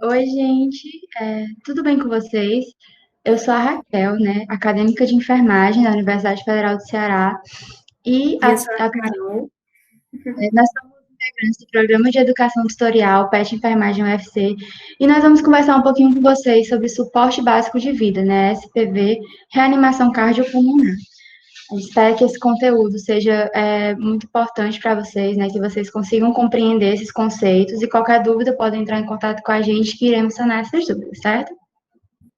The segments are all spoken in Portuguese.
Oi, gente, tudo bem com vocês? Eu sou a Raquel, né, acadêmica de enfermagem da Universidade Federal do Ceará, e E eu sou a Carol. nós somos integrantes do Programa de Educação Tutorial PET Enfermagem UFC, e nós vamos conversar um pouquinho com vocês sobre suporte básico de vida, né, SPV, reanimação cardiopulmonar. Eu espero que esse conteúdo seja muito importante para vocês, né, que vocês consigam compreender esses conceitos, e qualquer dúvida podem entrar em contato com a gente, que iremos sanar essas dúvidas, certo?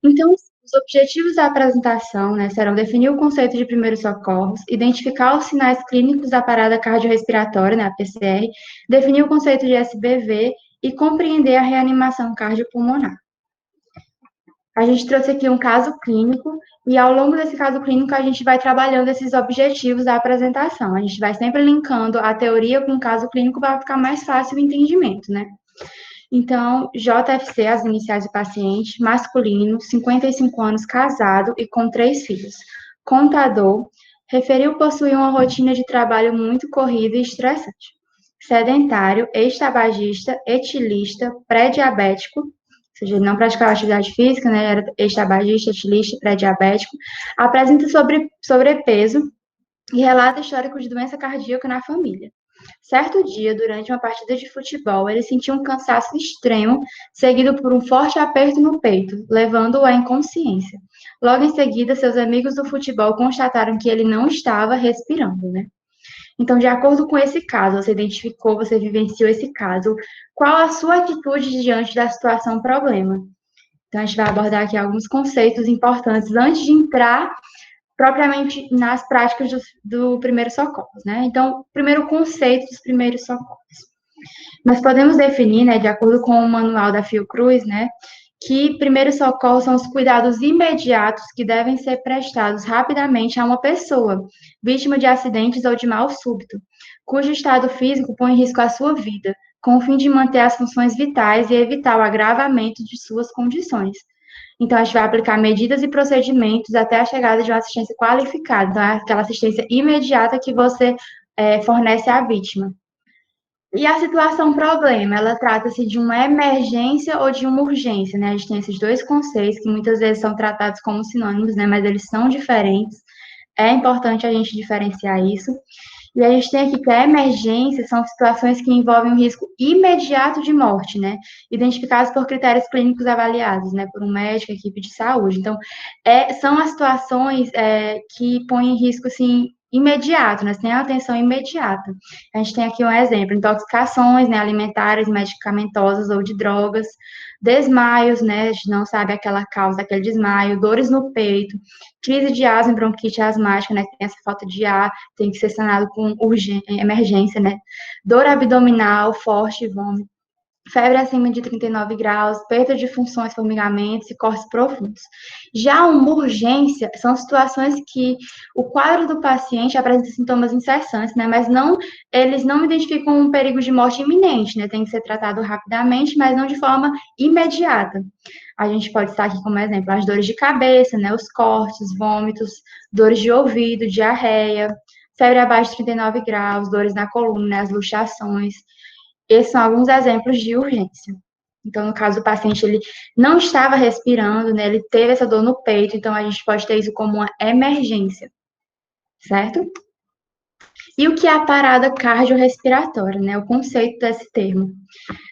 Então, os objetivos da apresentação, né, serão definir o conceito de primeiros socorros, identificar os sinais clínicos da parada cardiorrespiratória, né, a PCR, definir o conceito de SBV e compreender a reanimação cardiopulmonar. A gente trouxe aqui um caso clínico e, ao longo desse caso clínico, a gente vai trabalhando esses objetivos da apresentação. A gente vai sempre linkando a teoria com o caso clínico para ficar mais fácil o entendimento, né? Então, JFC, as iniciais do paciente, masculino, 55 anos, casado e com 3 filhos. Contador, referiu possuir uma rotina de trabalho muito corrida e estressante. Sedentário, ex-tabagista, etilista, pré-diabético, ou seja, ele não praticava atividade física, né? Era ex-tabagista, etilista, pré-diabético. Apresenta sobrepeso e relata histórico de doença cardíaca na família. Certo dia, durante uma partida de futebol, ele sentiu um cansaço extremo, seguido por um forte aperto no peito, levando-o à inconsciência. Logo em seguida, seus amigos do futebol constataram que ele não estava respirando, né? Então, de acordo com esse caso, você identificou, você vivenciou esse caso, qual a sua atitude diante da situação problema? Então, a gente vai abordar aqui alguns conceitos importantes antes de entrar propriamente nas práticas do primeiro socorro, né? Então, primeiro conceito dos primeiros socorros. Nós podemos definir, né, de acordo com o manual da Fiocruz, né, que primeiros socorros são os cuidados imediatos que devem ser prestados rapidamente a uma pessoa vítima de acidentes ou de mal súbito, cujo estado físico põe em risco a sua vida, com o fim de manter as funções vitais e evitar o agravamento de suas condições. Então, a gente vai aplicar medidas e procedimentos até a chegada de uma assistência qualificada, então, é aquela assistência imediata que você fornece à vítima. E a situação problema, ela trata-se de uma emergência ou de uma urgência, né? A gente tem esses dois conceitos que muitas vezes são tratados como sinônimos, né? Mas eles são diferentes. É importante a gente diferenciar isso. E a gente tem aqui que a emergência são situações que envolvem um risco imediato de morte, né? Identificadas por critérios clínicos avaliados, né? Por um médico, equipe de saúde. Então, são as situações que põem em risco, assim, imediato, né? Sem atenção imediata. A gente tem aqui um exemplo: intoxicações, né? Alimentares, medicamentosas ou de drogas, desmaios, né? A gente não sabe aquela causa daquele desmaio, dores no peito, crise de asma e bronquite asmática, né? Que tem essa falta de ar, tem que ser sanado com emergência, né? Dor abdominal forte, vômito, febre acima de 39 graus, perda de funções, formigamentos e cortes profundos. Já uma urgência são situações que o quadro do paciente apresenta sintomas incessantes, né? Mas não, eles não identificam um perigo de morte iminente, né? Tem que ser tratado rapidamente, mas não de forma imediata. A gente pode estar aqui como exemplo as dores de cabeça, né? Os cortes, vômitos, dores de ouvido, diarreia, febre abaixo de 39 graus, dores na coluna, né? As luxações. Esses são alguns exemplos de urgência. Então, no caso do paciente, ele não estava respirando, né? Ele teve essa dor no peito, então a gente pode ter isso como uma emergência, certo? E o que é a parada cardiorrespiratória, né? O conceito desse termo.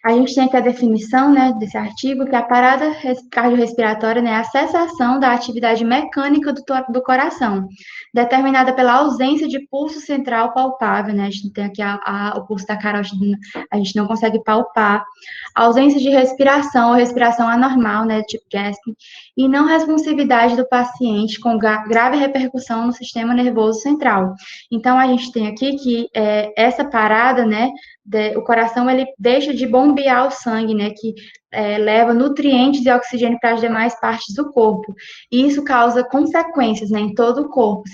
A gente tem aqui a definição, né, desse artigo, que a parada cardiorrespiratória, né, é a cessação da atividade mecânica do coração, determinada pela ausência de pulso central palpável, né? A gente tem aqui o pulso da carótida, a gente não consegue palpar, a ausência de respiração ou respiração anormal, né, tipo gasping, e não responsividade do paciente com grave repercussão no sistema nervoso central. Então, a gente tem aqui que essa parada, né, o coração ele deixa de bombear o sangue, né, que leva nutrientes e oxigênio para as demais partes do corpo. E isso causa consequências, né, em todo o corpo.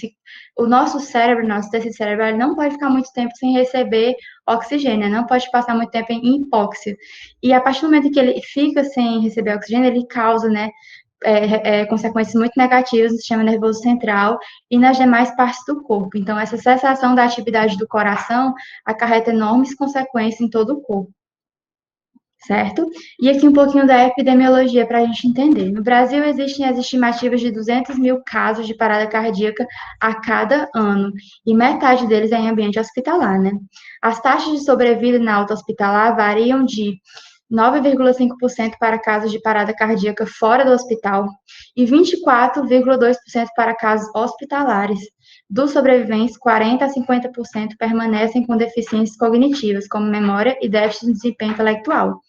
O nosso cérebro, nosso tecido cerebral, ele não pode ficar muito tempo sem receber oxigênio, né, não pode passar muito tempo em hipóxia. E a partir do momento que ele fica sem receber oxigênio, ele causa, né, consequências muito negativas no sistema nervoso central e nas demais partes do corpo. Então, essa cessação da atividade do coração acarreta enormes consequências em todo o corpo. certo? E aqui um pouquinho da epidemiologia para a gente entender. No Brasil, existem as estimativas de 200 mil casos de parada cardíaca a cada ano, e metade deles é em ambiente hospitalar, né? As taxas de sobrevida na alta hospitalar variam de 9,5% para casos de parada cardíaca fora do hospital e 24,2% para casos hospitalares. Dos sobreviventes, 40 a 50% permanecem com deficiências cognitivas, como memória e déficit de desempenho intelectual.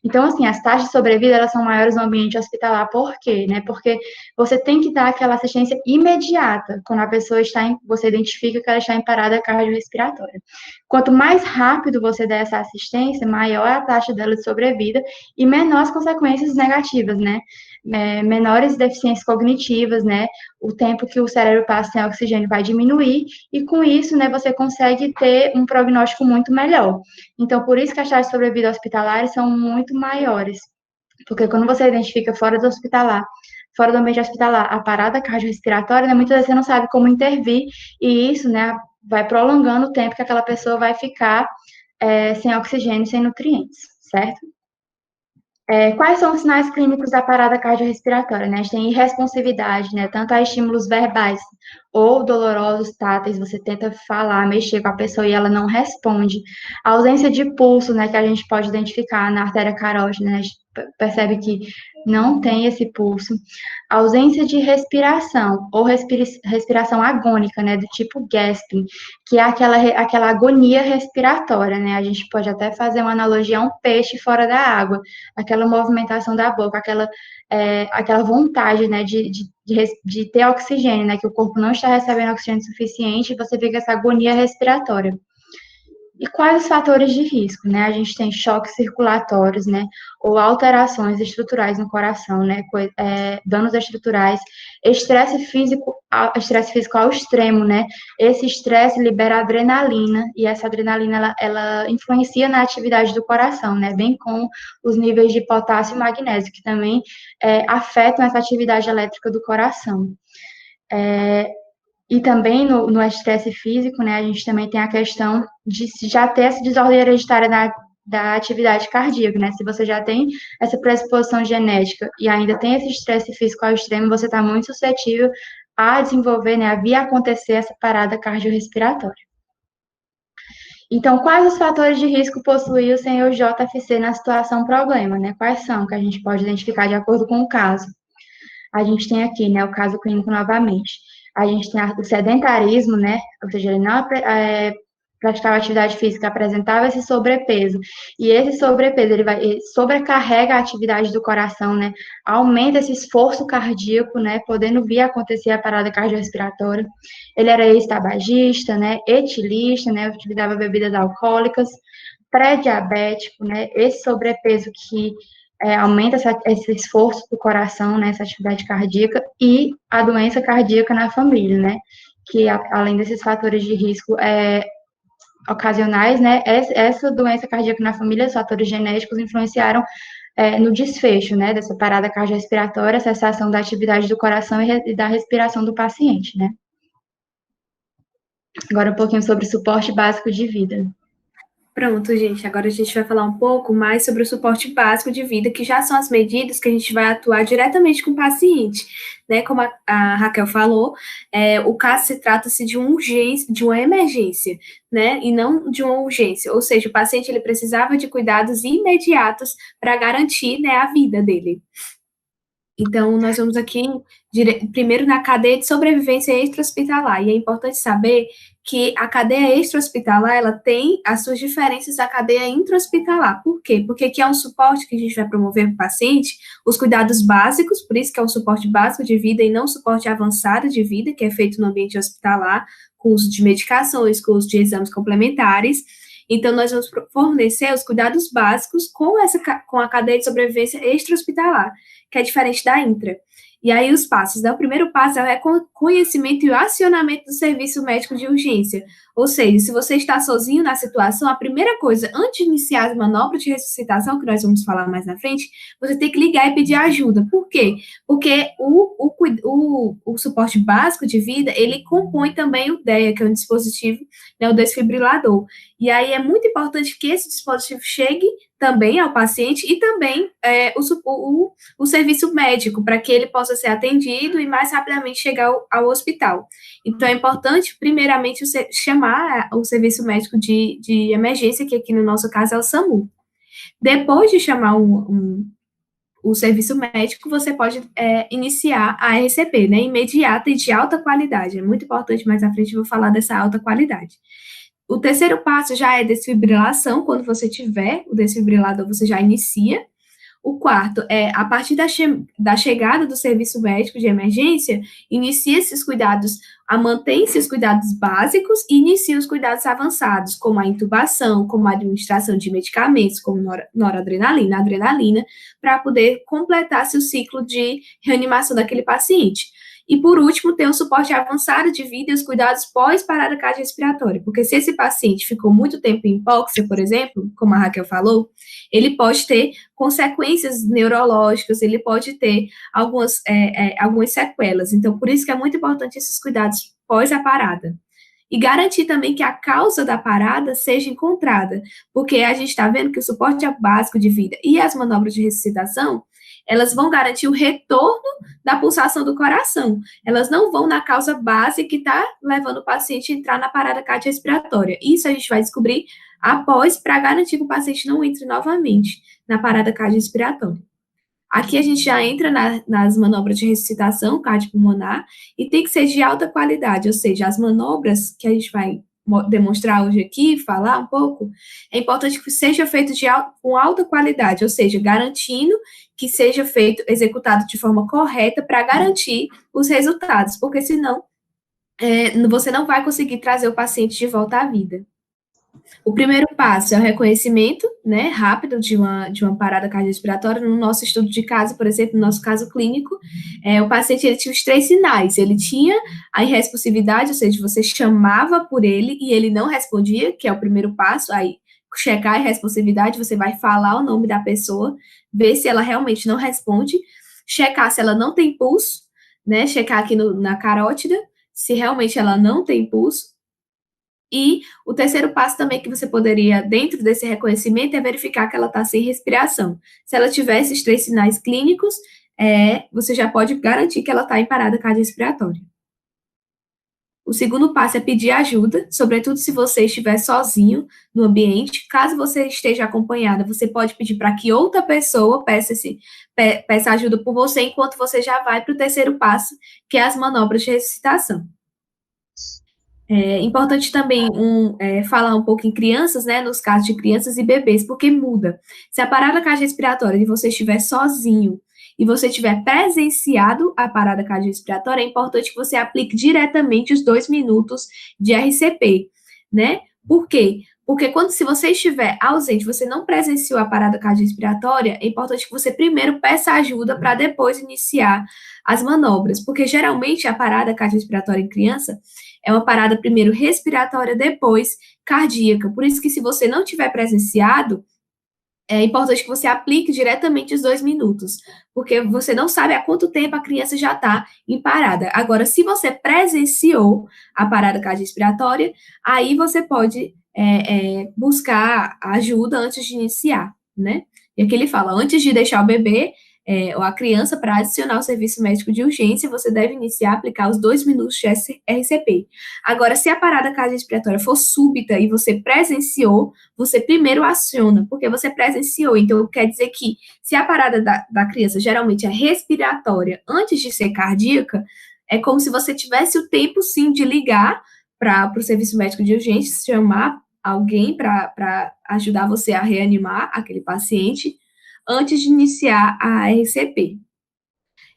Então, assim, as taxas de sobrevida, elas são maiores no ambiente hospitalar. Por quê? Né? Porque você tem que dar aquela assistência imediata quando a pessoa você identifica que ela está em parada cardiorrespiratória. Quanto mais rápido você der essa assistência, maior a taxa dela de sobrevida e menor as consequências negativas, né? Menores deficiências cognitivas, né? O tempo que o cérebro passa sem oxigênio vai diminuir e com isso, né, você consegue ter um prognóstico muito melhor. Então, por isso que as taxas de sobrevida hospitalares são muito maiores, porque quando você identifica fora do ambiente hospitalar, a parada cardiorrespiratória, né, muitas vezes você não sabe como intervir e isso, né, vai prolongando o tempo que aquela pessoa vai ficar sem oxigênio, sem nutrientes, certo? Quais são os sinais clínicos da parada cardiorrespiratória, né? A gente tem irresponsividade, né? Tanto a estímulos verbais ou dolorosos, táteis, você tenta falar, mexer com a pessoa e ela não responde. A ausência de pulso, né? Que a gente pode identificar na artéria carótida, né? A gente percebe que não tem esse pulso. A ausência de respiração ou respiração agônica, né? Do tipo gasping, que é aquela agonia respiratória, né? A gente pode até fazer uma analogia a um peixe fora da água, aquela movimentação da boca, aquela vontade, né, de ter oxigênio, né, que o corpo não está recebendo oxigênio suficiente, e você fica essa agonia respiratória. E quais os fatores de risco, né? A gente tem choques circulatórios, né? Ou alterações estruturais no coração, né? Danos estruturais, estresse físico ao extremo, né? Esse estresse libera adrenalina e essa adrenalina ela influencia na atividade do coração, né? Bem como os níveis de potássio e magnésio, que também afetam essa atividade elétrica do coração. E também no estresse físico, né, a gente também tem a questão de já ter essa desordem hereditária da atividade cardíaca, né? Se você já tem essa predisposição genética e ainda tem esse estresse físico ao extremo, você está muito suscetível a desenvolver, né, a vir acontecer essa parada cardiorrespiratória. Então, quais os fatores de risco possui o senhor JFC na situação problema, né? Quais são que a gente pode identificar de acordo com o caso? A gente tem aqui, né, o caso clínico novamente. A gente tem o sedentarismo, né, ou seja, ele não praticava atividade física, apresentava esse sobrepeso. E esse sobrepeso, ele sobrecarrega a atividade do coração, né, aumenta esse esforço cardíaco, né, podendo vir a acontecer a parada cardiorrespiratória. Ele era ex-tabagista, né, etilista, né, utilizava bebidas alcoólicas, pré-diabético, né, esse sobrepeso que aumenta esse esforço do coração, né, essa atividade cardíaca, e a doença cardíaca na família, né, que além desses fatores de risco ocasionais, né, essa doença cardíaca na família, os fatores genéticos influenciaram no desfecho, né, dessa parada cardiorrespiratória, cessação da atividade do coração e da respiração do paciente, né. Agora um pouquinho sobre suporte básico de vida. Pronto, gente. Agora a gente vai falar um pouco mais sobre o suporte básico de vida, que já são as medidas que a gente vai atuar diretamente com o paciente. Né? Como a Raquel falou, o caso se trata-se de uma emergência, né? E não de uma urgência. Ou seja, o paciente ele precisava de cuidados imediatos para garantir, né, a vida dele. Então, nós vamos aqui primeiro na cadeia de sobrevivência extra-hospitalar. E é importante saber que a cadeia extra-hospitalar, ela tem as suas diferenças da cadeia intra-hospitalar. Por quê? Porque aqui é um suporte que a gente vai promover para o paciente, os cuidados básicos, por isso que é um suporte básico de vida e não suporte avançado de vida, que é feito no ambiente hospitalar, com uso de medicações, com uso de exames complementares. Então, nós vamos fornecer os cuidados básicos com a cadeia de sobrevivência extra-hospitalar, que é diferente da intra. E aí os passos, né? O primeiro passo é o reconhecimento e o acionamento do serviço médico de urgência. Ou seja, se você está sozinho na situação, a primeira coisa, antes de iniciar as manobras de ressuscitação, que nós vamos falar mais na frente, você tem que ligar e pedir ajuda. Por quê? Porque o suporte básico de vida, ele compõe também o DEA, que é um dispositivo, né, o desfibrilador. E aí é muito importante que esse dispositivo chegue também ao paciente e também o serviço médico, para que ele possa ser atendido e mais rapidamente chegar ao hospital. Então, é importante, primeiramente, você chamar o serviço médico de emergência, que aqui no nosso caso é o SAMU. Depois de chamar o serviço médico, você pode iniciar a RCP, né, imediata e de alta qualidade. É muito importante, mais à frente eu vou falar dessa alta qualidade. O terceiro passo já é desfibrilação. Quando você tiver o desfibrilador, você já inicia. O quarto é, a partir da chegada do serviço médico de emergência, inicia esses cuidados, mantém-se os cuidados básicos e inicia os cuidados avançados, como a intubação, como a administração de medicamentos, como noradrenalina, adrenalina, para poder completar-se o ciclo de reanimação daquele paciente. E, por último, tem o suporte avançado de vida e os cuidados pós-parada cardiorrespiratória, porque se esse paciente ficou muito tempo em hipóxia, por exemplo, como a Raquel falou, ele pode ter consequências neurológicas, ele pode ter algumas sequelas. Então, por isso que é muito importante esses cuidados pós a parada. E garantir também que a causa da parada seja encontrada, porque a gente está vendo que o suporte básico de vida e as manobras de ressuscitação, elas vão garantir o retorno da pulsação do coração. Elas não vão na causa base que está levando o paciente a entrar na parada cardiorrespiratória. Isso a gente vai descobrir após, para garantir que o paciente não entre novamente na parada cardiorrespiratória. Aqui a gente já entra nas manobras de ressuscitação cardiopulmonar e tem que ser de alta qualidade, ou seja, as manobras que a gente vai demonstrar hoje aqui, falar um pouco, é importante que seja feito com alta qualidade, ou seja, garantindo que seja feito, executado de forma correta para garantir os resultados, porque senão você não vai conseguir trazer o paciente de volta à vida. O primeiro passo é o reconhecimento, né, rápido de uma parada cardiorrespiratória. No nosso estudo de caso, por exemplo, no nosso caso clínico, o paciente ele tinha os 3 sinais. Ele tinha a irresponsividade, ou seja, você chamava por ele e ele não respondia, que é o primeiro passo. Aí, checar a irresponsividade, você vai falar o nome da pessoa, ver se ela realmente não responde, checar se ela não tem pulso, né, checar aqui na carótida, se realmente ela não tem pulso. E o terceiro passo também que você poderia, dentro desse reconhecimento, é verificar que ela está sem respiração. Se ela tiver esses 3 sinais clínicos, você já pode garantir que ela está em parada cardiorrespiratória. O segundo passo é pedir ajuda, sobretudo se você estiver sozinho no ambiente. Caso você esteja acompanhada, você pode pedir para que outra pessoa peça ajuda por você, enquanto você já vai para o terceiro passo, que é as manobras de ressuscitação. É importante também falar um pouco em crianças, né, nos casos de crianças e bebês, porque muda. Se a parada cardiorrespiratória e você estiver sozinho e você tiver presenciado a parada cardiorrespiratória, é importante que você aplique diretamente os 2 minutos de RCP, né? Por quê? Porque se você estiver ausente, você não presenciou a parada cardiorrespiratória, é importante que você primeiro peça ajuda para depois iniciar as manobras, porque geralmente a parada cardiorrespiratória em criança é uma parada primeiro respiratória, depois cardíaca. Por isso que se você não tiver presenciado, é importante que você aplique diretamente os 2 minutos, porque você não sabe há quanto tempo a criança já está em parada. Agora, se você presenciou a parada cardiorrespiratória, aí você pode buscar ajuda antes de iniciar, né? E aqui ele fala, antes de deixar o bebê ou a criança para adicionar o serviço médico de urgência, você deve iniciar a aplicar os 2 minutos de RCP. Agora, se a parada cardiorrespiratória for súbita e você presenciou, você primeiro aciona, porque você presenciou. Então, quer dizer que se a parada da criança geralmente é respiratória antes de ser cardíaca, é como se você tivesse o tempo, sim, de ligar para o serviço médico de urgência, chamar alguém para ajudar você a reanimar aquele paciente antes de iniciar a RCP.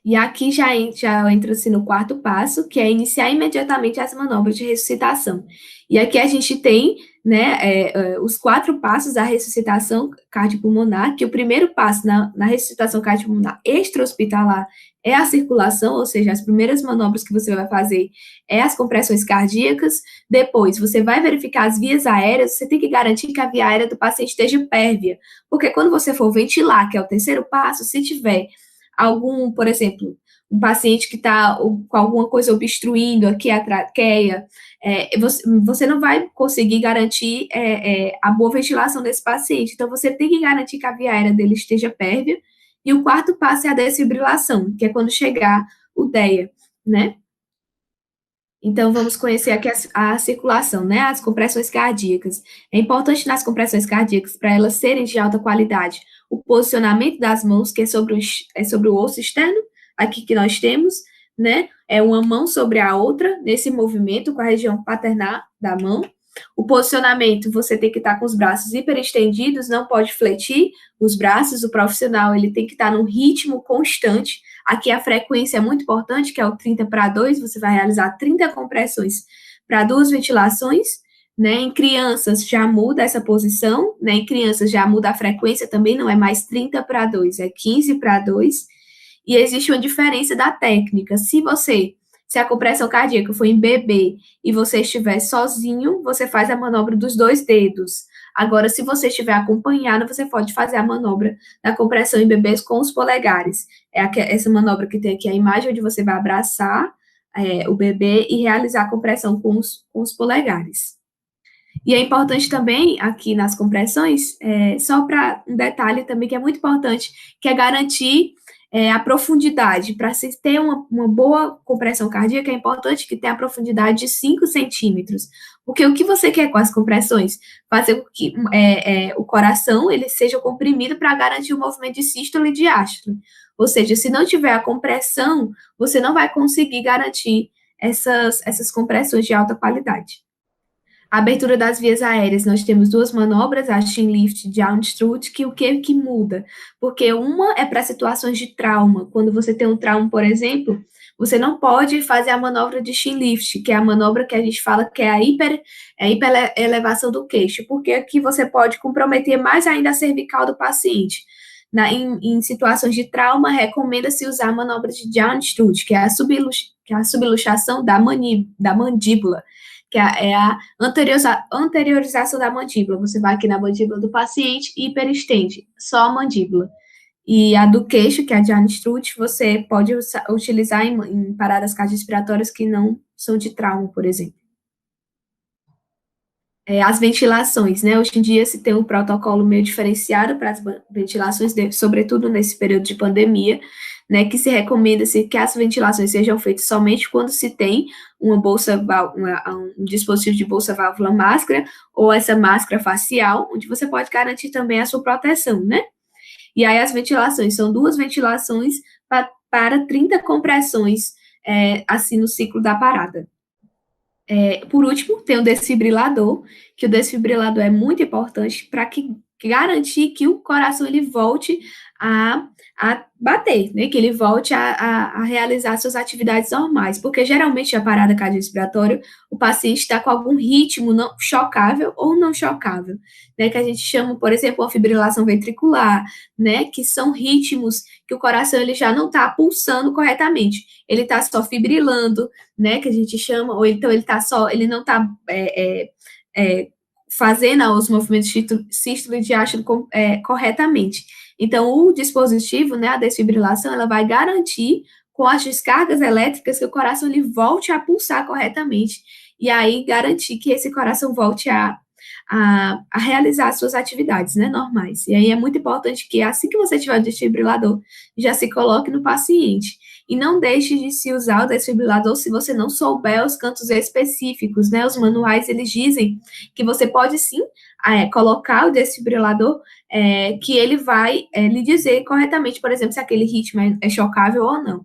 E aqui já entra-se no quarto passo, que é iniciar imediatamente as manobras de ressuscitação. E aqui a gente tem, né, os 4 passos da ressuscitação cardiopulmonar, que o primeiro passo na ressuscitação cardiopulmonar extra-hospitalar é a circulação, ou seja, as primeiras manobras que você vai fazer é as compressões cardíacas. Depois, você vai verificar as vias aéreas, você tem que garantir que a via aérea do paciente esteja pérvia, porque quando você for ventilar, que é o terceiro passo, se tiver por exemplo, um paciente que está com alguma coisa obstruindo aqui a traqueia, você não vai conseguir garantir a boa ventilação desse paciente. Então, você tem que garantir que a via aérea dele esteja pérvia. E o quarto passo é a desfibrilação, que é quando chegar o DEA, né? Então, vamos conhecer aqui a circulação, né? As compressões cardíacas. É importante nas compressões cardíacas, para elas serem de alta qualidade, o posicionamento das mãos, que é sobre o osso externo, aqui que nós temos, né? É uma mão sobre a outra, nesse movimento, com a região paternar da mão. O posicionamento, você tem que estar com os braços hiperestendidos, não pode fletir os braços, o profissional, ele tem que estar num ritmo constante. Aqui a frequência é muito importante, que é o 30/2, você vai realizar 30 compressões para 2 ventilações, né? Em crianças já muda essa posição, né? Em crianças já muda a frequência também, não é mais 30/2, é 15/2. E existe uma diferença da técnica. Se a compressão cardíaca for em bebê e você estiver sozinho, você faz a manobra dos 2 dedos. Agora, se você estiver acompanhado, você pode fazer a manobra da compressão em bebês com os polegares. Essa manobra que tem aqui a imagem, onde você vai abraçar o bebê e realizar a compressão com os polegares. E é importante também, aqui nas compressões, só para um detalhe também que é muito importante, que é garantir a profundidade. Para se ter uma boa compressão cardíaca, é importante que tenha a profundidade de 5 centímetros. Porque o que você quer com as compressões? Fazer com que o coração ele seja comprimido para garantir o movimento de sístole e diástole. Ou seja, se não tiver a compressão, você não vai conseguir garantir essas compressões de alta qualidade. A abertura das vias aéreas, nós temos 2 manobras, a chin lift e a Unstrut, que o que muda? Porque uma é para situações de trauma. Quando você tem um trauma, por exemplo, você não pode fazer a manobra de chin lift, que é a manobra que a gente fala que é a hiperelevação do queixo, porque aqui você pode comprometer mais ainda a cervical do paciente. Em situações de trauma, recomenda-se usar a manobra de Unstrut, que é a subluxação da mandíbula, que é a anteriorização da mandíbula. Você vai aqui na mandíbula do paciente e hiperestende, só a mandíbula. E a do queixo, que é a de Unstrut, você pode utilizar em paradas cardiorrespiratórias que não são de trauma, por exemplo. As ventilações, né? Hoje em dia se tem um protocolo meio diferenciado para as ventilações, sobretudo nesse período de pandemia, né, que se recomenda-se que as ventilações sejam feitas somente quando se tem um dispositivo de bolsa-válvula máscara, ou essa máscara facial, onde você pode garantir também a sua proteção, né? E aí as ventilações, são 2 ventilações para 30 compressões, assim, no ciclo da parada. Por último, tem o desfibrilador, que o desfibrilador é muito importante para garantir que o coração ele volte a bater, né, que ele volte a realizar suas atividades normais, porque geralmente a parada cardiorrespiratória, o paciente está com algum ritmo não chocável ou não chocável, né, que a gente chama, por exemplo, a fibrilação ventricular, né, que são ritmos que o coração ele já não está pulsando corretamente, ele está só fibrilando, né, que a gente chama, ou então ele não está fazendo os movimentos sístole e diástole corretamente. Então, o dispositivo, né, a desfibrilação, ela vai garantir, com as descargas elétricas, que o coração ele volte a pulsar corretamente, e aí garantir que esse coração volte a realizar as suas atividades, né, normais. E aí é muito importante que, assim que você tiver o desfibrilador, já se coloque no paciente. E não deixe de se usar o desfibrilador se você não souber os cantos específicos, né? Os manuais, eles dizem que você pode, sim, colocar o desfibrilador, que ele vai lhe dizer corretamente, por exemplo, se aquele ritmo é chocável ou não,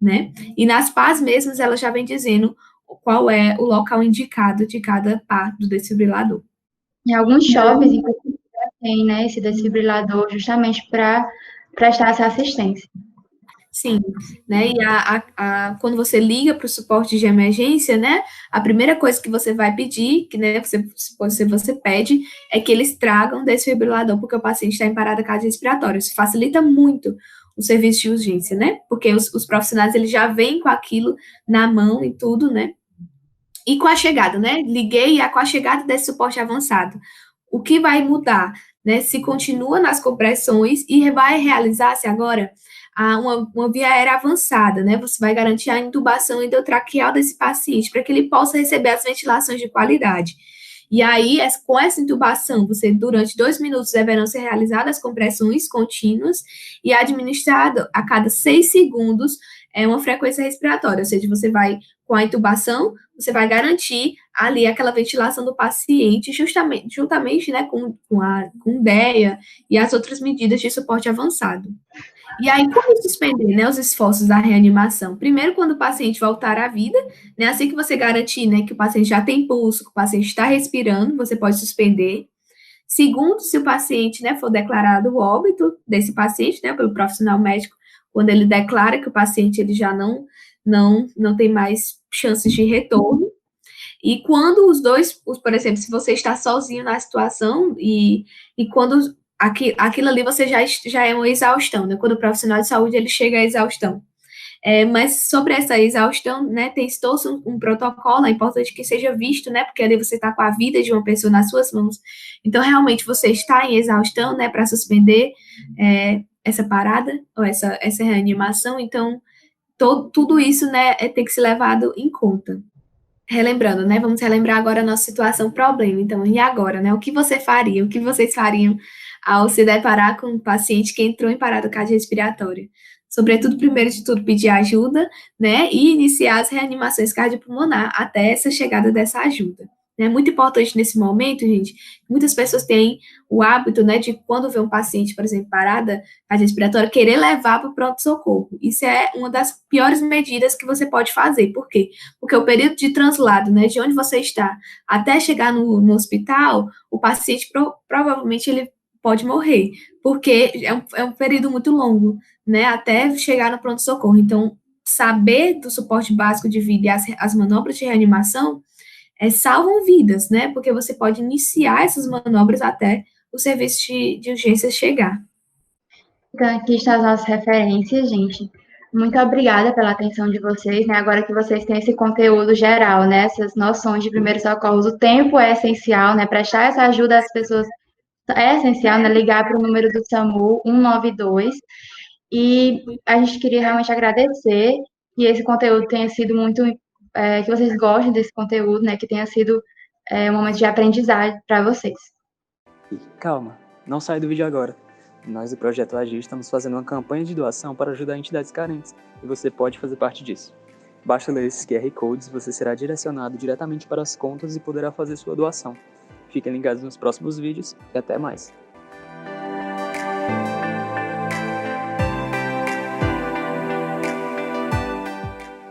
né? E nas PAs mesmas, ela já vem dizendo qual é o local indicado de cada pá do desfibrilador. Em alguns shoppings, inclusive, tem, né, esse desfibrilador justamente para prestar essa assistência. Sim, né, e quando você liga para o suporte de emergência, né, a primeira coisa que você vai pedir, que, né, você pede, é que eles tragam desfibrilador, porque o paciente está em parada cardiorrespiratória. Isso facilita muito o serviço de urgência, né, porque os profissionais, eles já vêm com aquilo na mão e tudo, né, e com a chegada, né, liguei com a chegada desse suporte avançado, o que vai mudar, né, se continua nas compressões e vai realizar-se agora uma via aérea avançada, né? Você vai garantir a intubação endotraqueal desse paciente, para que ele possa receber as ventilações de qualidade. E aí, com essa intubação, você, durante 2 minutos, deverão ser realizadas compressões contínuas e administrado a cada 6 segundos uma frequência respiratória, ou seja, você vai, com a intubação, você vai garantir ali aquela ventilação do paciente, juntamente né, com DEA e as outras medidas de suporte avançado. E aí, como suspender, né, os esforços da reanimação? Primeiro, quando o paciente voltar à vida, né, assim que você garantir, né, que o paciente já tem pulso, que o paciente está respirando, você pode suspender. Segundo, se o paciente, né, for declarado o óbito desse paciente, né, pelo profissional médico, quando ele declara que o paciente ele já não tem mais chances de retorno. E quando os dois, por exemplo, se você está sozinho na situação e quando aquilo ali você já é uma exaustão, né? Quando o profissional de saúde ele chega à exaustão. Mas sobre essa exaustão, né, tem todo um protocolo, é importante que seja visto, né, porque ali você está com a vida de uma pessoa nas suas mãos. Então, realmente, você está em exaustão, né, para suspender essa parada, ou essa reanimação. Então, tudo isso, né, tem que ser levado em conta. Relembrando, né, vamos relembrar agora a nossa situação problema. Então, e agora, né, o que você faria? O que vocês fariam ao se deparar com um paciente que entrou em parada cardiorrespiratória? Sobretudo, primeiro de tudo, pedir ajuda, né, e iniciar as reanimações cardiopulmonar até essa chegada dessa ajuda. É muito importante nesse momento, gente, muitas pessoas têm o hábito, né, de quando vê um paciente, por exemplo, parada cardiorrespiratória, querer levar para o pronto-socorro. Isso é uma das piores medidas que você pode fazer. Por quê? Porque o período de translado, né, de onde você está até chegar no hospital, o paciente provavelmente ele pode morrer, porque é um período muito longo, né, até chegar no pronto-socorro. Então, saber do suporte básico de vida e as manobras de reanimação salvam vidas, né, porque você pode iniciar essas manobras até o serviço de urgência chegar. Então, aqui estão as nossas referências, gente. Muito obrigada pela atenção de vocês, né? Agora que vocês têm esse conteúdo geral, né? Essas noções de primeiros socorros, o tempo é essencial, né? Prestar essa ajuda às pessoas é essencial, né? Ligar para o número do SAMU 192. E a gente queria realmente agradecer que esse conteúdo tenha sido muito, que vocês gostem desse conteúdo, né? Que tenha sido um momento de aprendizagem para vocês. Calma, não sai do vídeo agora. Nós do Projeto Agir estamos fazendo uma campanha de doação para ajudar entidades carentes e você pode fazer parte disso. Basta ler esses QR Codes e você será direcionado diretamente para as contas e poderá fazer sua doação. Fiquem ligados nos próximos vídeos e até mais.